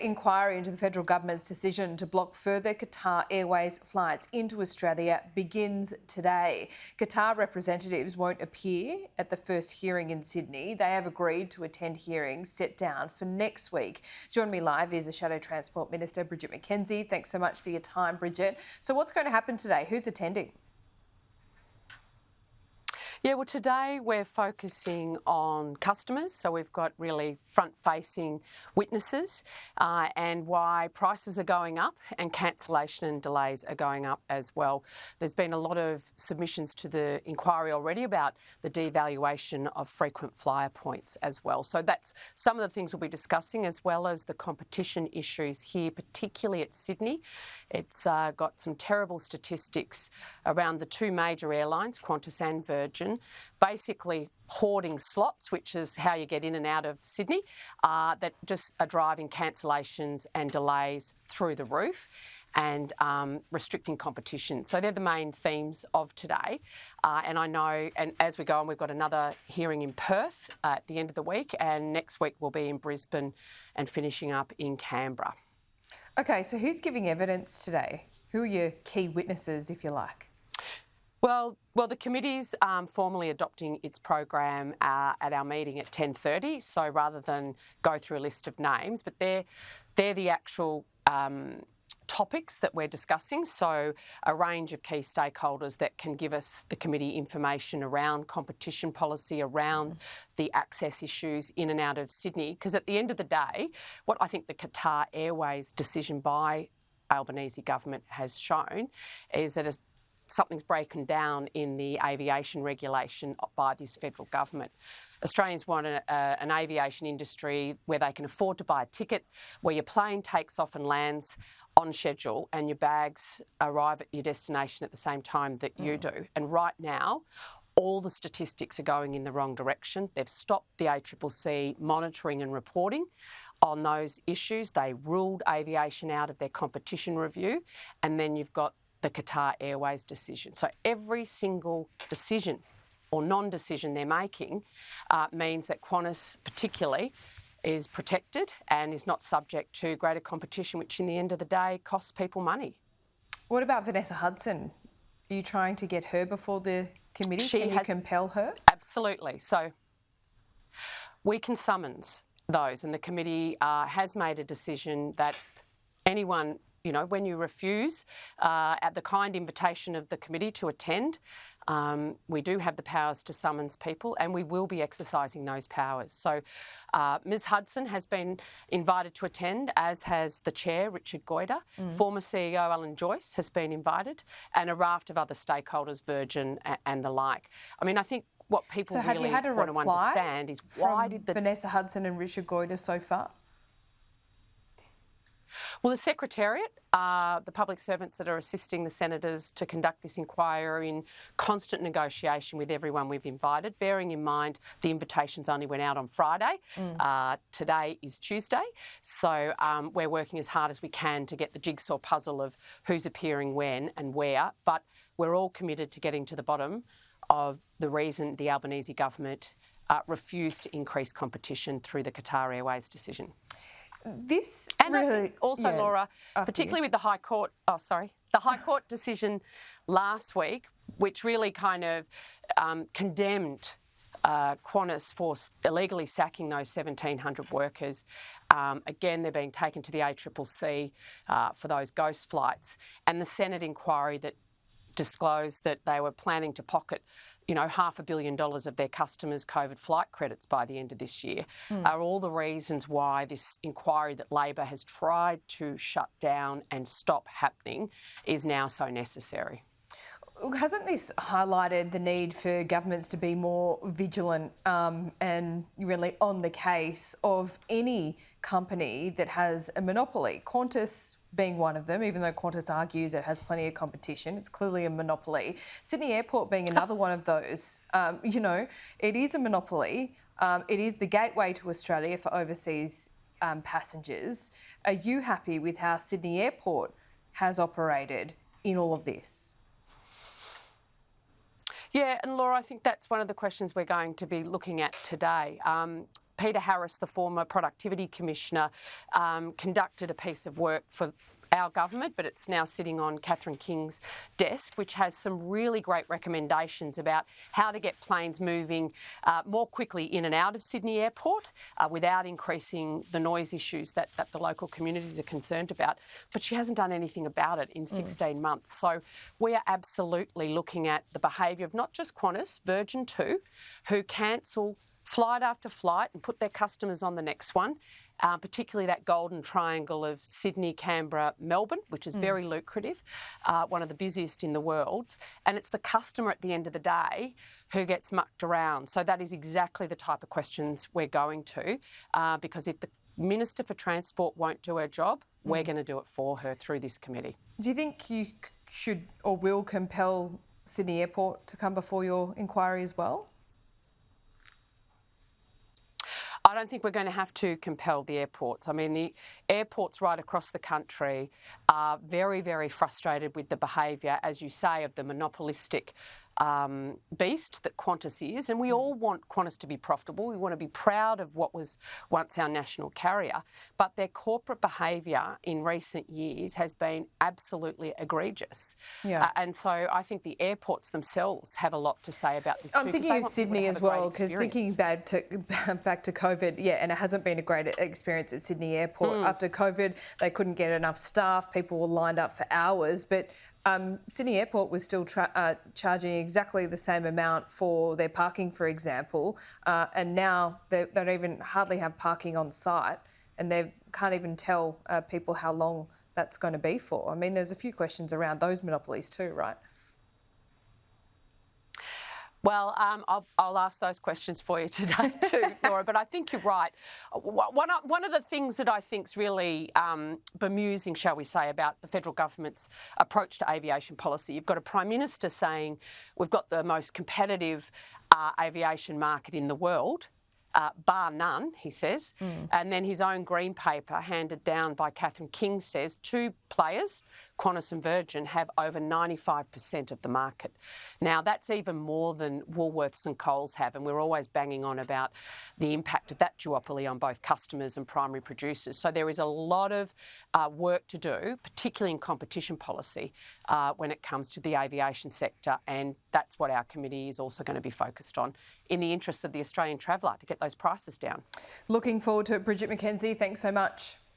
Inquiry into the federal government's decision to block further Qatar Airways flights into Australia begins today. Qatar representatives won't appear at the first hearing in Sydney. They have agreed to attend hearings set down for next week. Joining me live is the Shadow Transport Minister Bridget McKenzie. Thanks so much for your time, Bridget. So what's going to happen today? Who's attending? Yeah, well, today we're focusing on customers, so we've got really front-facing witnesses and why prices are going up and cancellation and delays are going up as well. There's been a lot of submissions to the inquiry already about the devaluation of frequent flyer points as well. So that's some of the things we'll be discussing, as well as the competition issues here, particularly at Sydney. It's got some terrible statistics around the two major airlines, Qantas and Virgin, basically hoarding slots, which is how you get in and out of Sydney, that just are driving cancellations and delays through the roof and restricting competition. So they're the main themes of today. And I know, and as we go on, we've got another hearing in Perth at the end of the week, and next week we'll be in Brisbane and finishing up in Canberra. Okay, so who's giving evidence today? Who are your key witnesses, if you like? Well, the committee's formally adopting its program at our meeting at 10:30. So rather than go through a list of names, but they're the actual topics that we're discussing. So a range of key stakeholders that can give us, the committee, information around competition policy, around the access issues in and out of Sydney. Because at the end of the day, what I think the Qatar Airways decision by Albanese government has shown is that something's broken down in the aviation regulation by this federal government. Australians want an aviation industry where they can afford to buy a ticket, where your plane takes off and lands on schedule and your bags arrive at your destination at the same time that you do. And right now, all the statistics are going in the wrong direction. They've stopped the ACCC monitoring and reporting on those issues. They ruled aviation out of their competition review, and then you've got the Qatar Airways decision. So every single decision or non-decision they're making means that Qantas particularly is protected and is not subject to greater competition, which in the end of the day costs people money. What about Vanessa Hudson? Are you trying to get her before the committee? Can you compel her? Absolutely. So we can summons those, and the committee has made a decision that anyone, you know, when you refuse at the kind invitation of the committee to attend, we do have the powers to summons people, and we will be exercising those powers. So Ms Hudson has been invited to attend, as has the Chair, Richard Goyder. Former CEO Alan Joyce has been invited, and a raft of other stakeholders, Virgin and the like. I mean, I think what people really want to understand is why did Vanessa Hudson and Richard Goyder so far? Well, the Secretariat, the public servants that are assisting the senators to conduct this inquiry are in constant negotiation with everyone we've invited, bearing in mind the invitations only went out on Friday. Today is Tuesday. So we're working as hard as we can to get the jigsaw puzzle of who's appearing when and where, but we're all committed to getting to the bottom of the reason the Albanese government refused to increase competition through the Qatar Airways decision. This and really, I think also, Laura, particularly with the High Court, the High Court decision last week, which really kind of condemned Qantas for illegally sacking those 1,700 workers. Again, they're being taken to the ACCC for those ghost flights, and the Senate inquiry that disclosed that they were planning to pocket, you know, $500 million of their customers' COVID flight credits by the end of this year, are all the reasons why this inquiry that Labor has tried to shut down and stop happening is now so necessary. Hasn't this highlighted the need for governments to be more vigilant and really on the case of any company that has a monopoly? Qantas being one of them, even though Qantas argues it has plenty of competition, it's clearly a monopoly. Sydney Airport being another one of those. You know, it is a monopoly. It is the gateway to Australia for overseas passengers. Are you happy with how Sydney Airport has operated in all of this? Yeah, and Laura, I think that's one of the questions we're going to be looking at today. Peter Harris, the former Productivity Commissioner, conducted a piece of work for our government, but it's now sitting on Catherine King's desk, which has some really great recommendations about how to get planes moving more quickly in and out of Sydney Airport without increasing the noise issues that the local communities are concerned about. But she hasn't done anything about it in 16 months. So we are absolutely looking at the behaviour of not just Qantas, Virgin too, who cancel flight after flight and put their customers on the next one, particularly that golden triangle of Sydney, Canberra, Melbourne, which is very lucrative, one of the busiest in the world. And it's the customer at the end of the day who gets mucked around. So that is exactly the type of questions we're going to, because if the Minister for Transport won't do her job, we're going to do it for her through this committee. Do you think you should or will compel Sydney Airport to come before your inquiry as well? I don't think we're going to have to compel the airports. I mean, the airports right across the country are very, very frustrated with the behaviour, as you say, of the monopolistic beast that Qantas is. And we all want Qantas to be profitable. We want to be proud of what was once our national carrier. But their corporate behaviour in recent years has been absolutely egregious. Yeah. And so I think the airports themselves have a lot to say about this too. I'm thinking of Sydney as well, because thinking back to COVID, yeah, and it hasn't been a great experience at Sydney Airport. After COVID, they couldn't get enough staff. People were lined up for hours, but Sydney Airport was still charging exactly the same amount for their parking, for example, and now they don't even hardly have parking on site, and they can't even tell people how long that's going to be for. I mean, there's a few questions around those monopolies too, right? Well, I'll ask those questions for you today too, Laura, but I think you're right. One of the things that I think is really bemusing, shall we say, about the federal government's approach to aviation policy, you've got a Prime Minister saying we've got the most competitive aviation market in the world, bar none, he says. And then his own green paper, handed down by Catherine King, says two players, Qantas and Virgin, have over 95% of the market. Now, that's even more than Woolworths and Coles have, and we're always banging on about the impact of that duopoly on both customers and primary producers. So there is a lot of work to do, particularly in competition policy, when it comes to the aviation sector, and that's what our committee is also going to be focused on in the interests of the Australian traveller, to get those prices down. Looking forward to it. Bridget McKenzie, thanks so much.